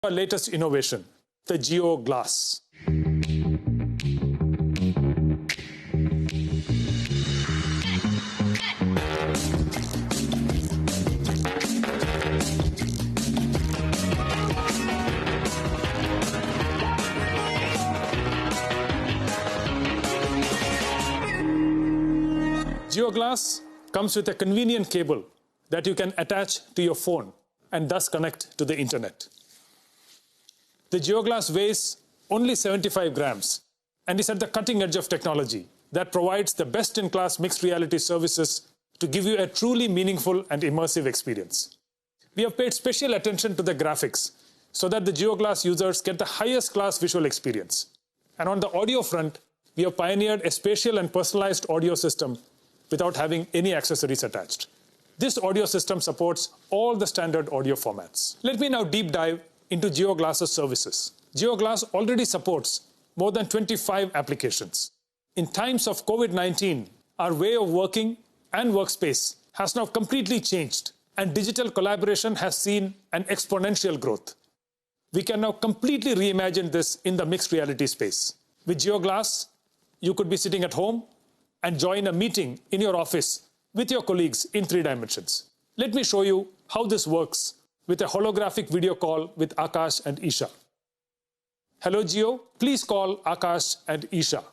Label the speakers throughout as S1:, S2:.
S1: our latest innovation, the Geo Glass. Geo Glass comes with a convenient cable that you can attach to your phone and thus connect to the internet. The Geo Glass weighs only 75 grams and is at the cutting edge of technology that provides the best-in-class mixed reality services to give you a truly meaningful and immersive experience. We have paid special attention to the graphics so that the Geo Glass users get the highest class visual experience. And on the audio front, we have pioneered a spatial and personalized audio system without having any accessories attached. This audio system supports all the standard audio formats. Let me now deep dive into Geo Glass's services. Geo Glass already supports more than 25 applications. In times of COVID-19, our way of working and workspace has now completely changed, and digital collaboration has seen an exponential growth. We can now completely reimagine this in the mixed reality space. With Geo Glass, you could be sitting at home and join a meeting in your office with your colleagues in 3 dimensions. Let me show you how this works with a holographic video call with Akash and Isha. Hello Geo, please call Akash and Isha.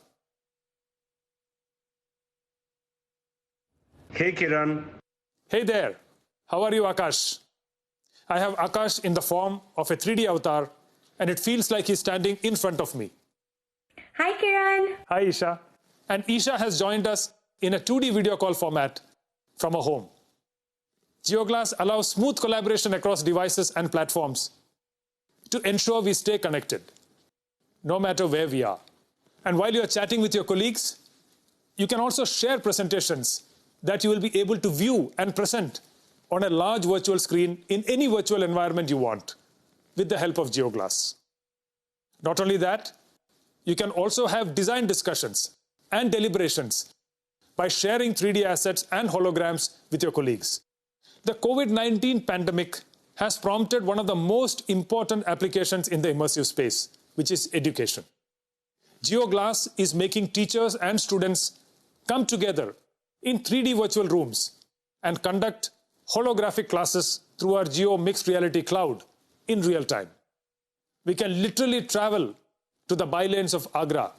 S2: Hey Kiran.
S1: Hey there, how are you Akash? I have Akash in the form of a 3D avatar and it feels like he's standing in front of me.
S3: Hi Kiran.
S1: Hi Isha. And Isha has joined us in a 2D video call format from her home. Geo Glass allows smooth collaboration across devices and platforms to ensure we stay connected, no matter where we are. And while you're chatting with your colleagues, you can also share presentations that you will be able to view and present on a large virtual screen in any virtual environment you want with the help of Geo Glass. Not only that, you can also have design discussions and deliberations by sharing 3D assets and holograms with your colleagues. The COVID-19 pandemic has prompted one of the most important applications in the immersive space, which is education. Geo Glass is making teachers and students come together in 3D virtual rooms and conduct holographic classes through our Geo Mixed Reality Cloud in real time. We can literally travel to the bylanes of Agra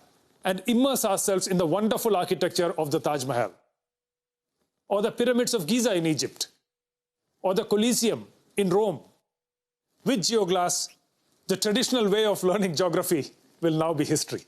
S1: and immerse ourselves in the wonderful architecture of the Taj Mahal, or the pyramids of Giza in Egypt, or the Colosseum in Rome. With Geo Glass, the traditional way of learning geography will now be history.